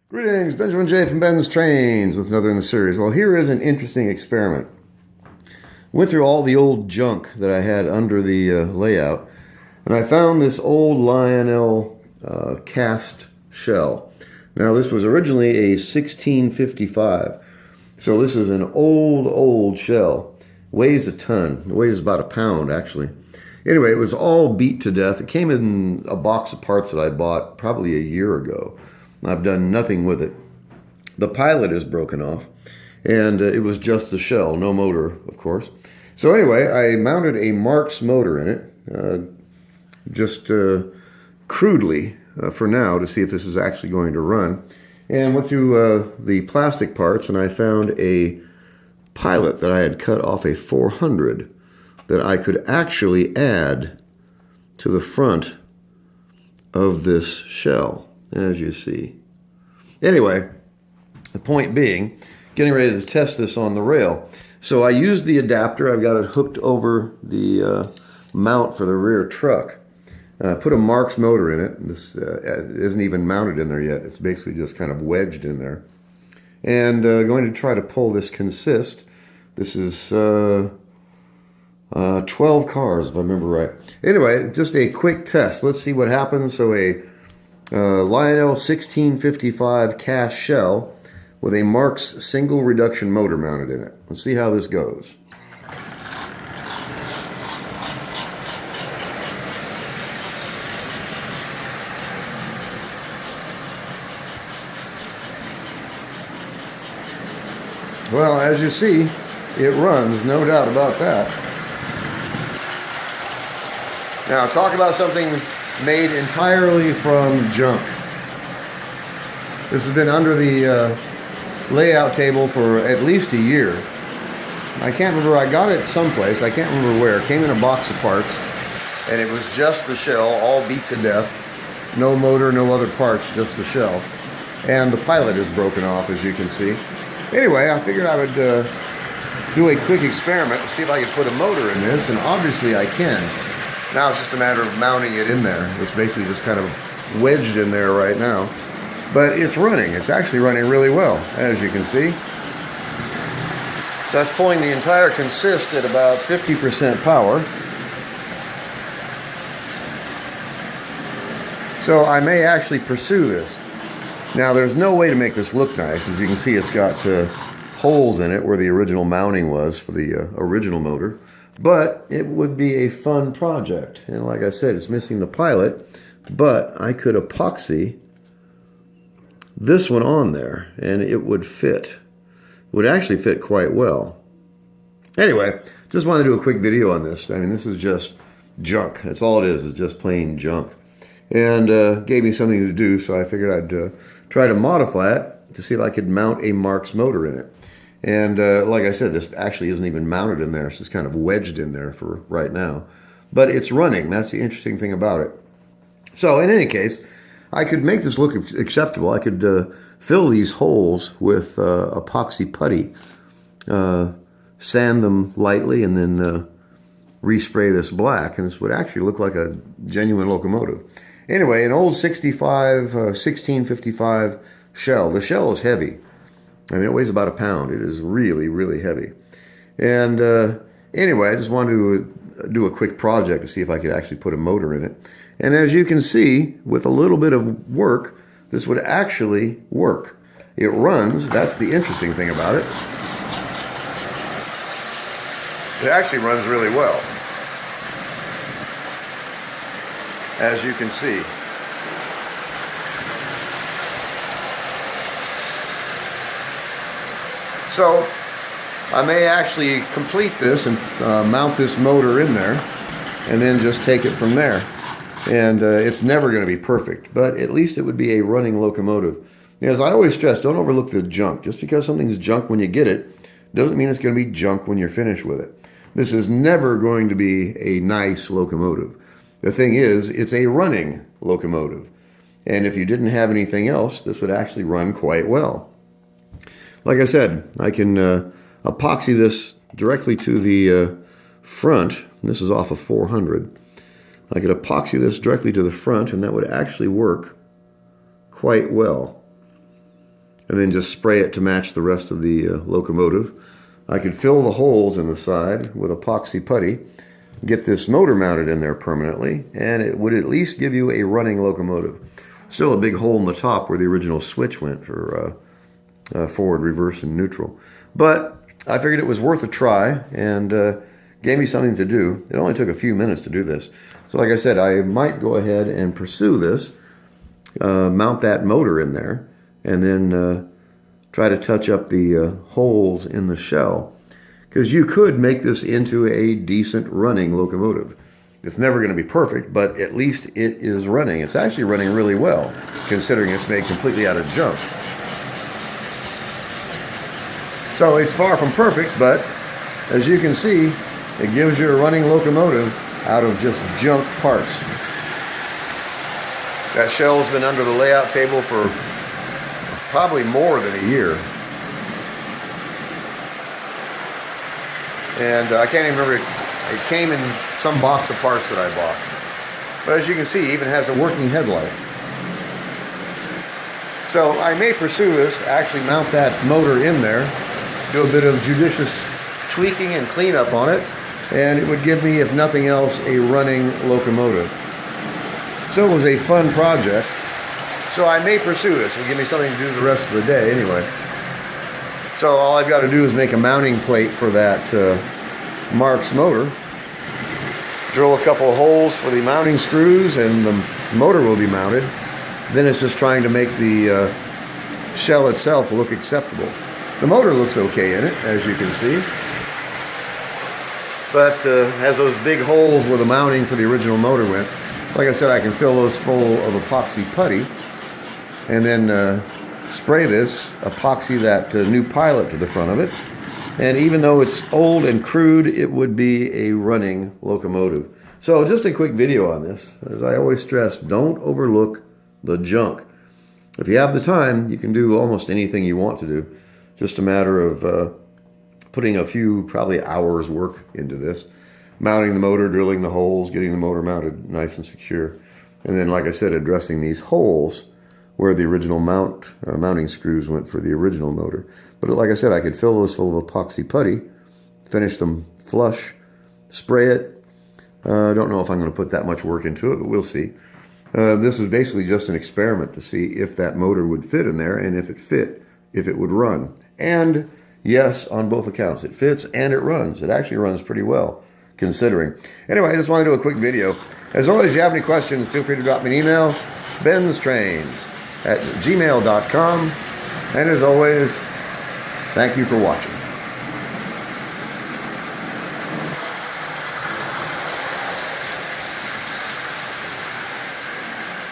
Greetings, Benjamin J. from Ben's Trains with another in the series. Well, here is an interesting experiment. Went through all the old junk that I had under the layout, and I found this old Lionel cast shell. Now, this was originally a 1655, so this is an old shell. Weighs a ton. It weighs about a pound, actually. Anyway, it was all beat to death. It came in a box of parts that I bought probably a year ago. I've done nothing with it. The pilot is broken off, and it was just the shell, no motor, of course. So anyway, I mounted a Marx motor in it, just crudely for now, to see if this is actually going to run. And went through the plastic parts, and I found a pilot that I had cut off a 400 that I could actually add to the front of this shell, as you see. Anyway, the point being, getting ready to test this on the rail. So I used the adapter. I've got it hooked over the mount for the rear truck. Put a Marx motor in it. This isn't even mounted in there yet. It's basically just kind of wedged in there. And going to try to pull this consist. This is 12 cars, if I remember right. Anyway, just a quick test. Let's see what happens. So a Lionel 1655 cast shell with a Marx single reduction motor mounted in it. Let's see how this goes. Well, as you see, it runs, no doubt about that. Now, talk about something made entirely from junk. This has been under the layout table for at least a year. I can't remember, I got it someplace, I can't remember where. It came in a box of parts, and it was just the shell, all beat to death. No motor, no other parts, just the shell. And the pilot is broken off, as you can see. Anyway, I figured I would do a quick experiment to see if I could put a motor in this, and obviously I can. Now it's just a matter of mounting it in there. It's basically just kind of wedged in there right now. But it's running. It's actually running really well, as you can see. So that's pulling the entire consist at about 50% power. So I may actually pursue this. Now there's no way to make this look nice. As you can see, it's got holes in it where the original mounting was for the original motor. But it would be a fun project. And like I said, it's missing the pilot, but I could epoxy this one on there and it would fit. It would actually fit quite well. Anyway, just wanted to do a quick video on this. I mean, this is just junk. That's all it is just plain junk. And gave me something to do, so I figured I'd try to modify it to see if I could mount a Marx motor in it. And like I said, this actually isn't even mounted in there. It's just kind of wedged in there for right now. But it's running. That's the interesting thing about it. So in any case, I could make this look acceptable. I could fill these holes with epoxy putty, sand them lightly, and then respray this black. And this would actually look like a genuine locomotive. Anyway, an old 1655 shell. The shell is heavy. I mean, it weighs about a pound. It is really, really heavy. And anyway, I just wanted to do a quick project to see if I could actually put a motor in it. And as you can see, with a little bit of work, this would actually work. It runs. That's the interesting thing about it. It actually runs really well, as you can see. So I may actually complete this and mount this motor in there and then just take it from there. And it's never going to be perfect, but at least it would be a running locomotive. As I always stress, don't overlook the junk. Just because something's junk when you get it doesn't mean it's going to be junk when you're finished with it. This is never going to be a nice locomotive. The thing is, it's a running locomotive. And if you didn't have anything else, this would actually run quite well. Like I said, I can epoxy this directly to the front. This is off of 400. I could epoxy this directly to the front, and that would actually work quite well. and then just spray it to match the rest of the locomotive. I could fill the holes in the side with epoxy putty, get this motor mounted in there permanently, and it would at least give you a running locomotive. Still a big hole in the top where the original switch went for forward, reverse, and neutral. But I figured it was worth a try, and gave me something to do. It only took a few minutes to do this. So like I said, I might go ahead and pursue this, mount that motor in there, and then try to touch up the holes in the shell. Because you could make this into a decent running locomotive. It's never going to be perfect, but at least it is running. It's actually running really well, considering it's made completely out of junk. So it's far from perfect, but as you can see, it gives you a running locomotive out of just junk parts. That shell's been under the layout table for probably more than a year. And I can't even remember, it came in some box of parts that I bought. But as you can see, it even has a working headlight. So I may pursue this, actually mount that motor in there, do a bit of judicious tweaking and cleanup on it, and it would give me, if nothing else, a running locomotive. So it was a fun project. So I may pursue this. It'll give me something to do the rest of the day anyway. So all I've got to do is make a mounting plate for that Marx motor. Drill a couple of holes for the mounting screws, and the motor will be mounted. Then it's just trying to make the shell itself look acceptable. The motor looks okay in it, as you can see. But has those big holes where the mounting for the original motor went. Like I said, I can fill those full of epoxy putty, and then spray this, epoxy that new pilot to the front of it. And even though it's old and crude, it would be a running locomotive. So just a quick video on this. As I always stress, don't overlook the junk. If you have the time, you can do almost anything you want to do. Just a matter of putting a few, probably hours work into this. Mounting the motor, drilling the holes, getting the motor mounted nice and secure. And then, like I said, addressing these holes where the original mounting screws went for the original motor. But like I said, I could fill those full of epoxy putty, finish them flush, spray it. I don't know if I'm going to put that much work into it, but we'll see. This is basically just an experiment to see if that motor would fit in there, and if it fit, if it would run. And yes, on both accounts, it fits and it runs. It actually runs pretty well, considering. Anyway, I just want to do a quick video. As always, if you have any questions, feel free to drop me an email, BENZTRAINZ@gmail.com. And as always, thank you for watching.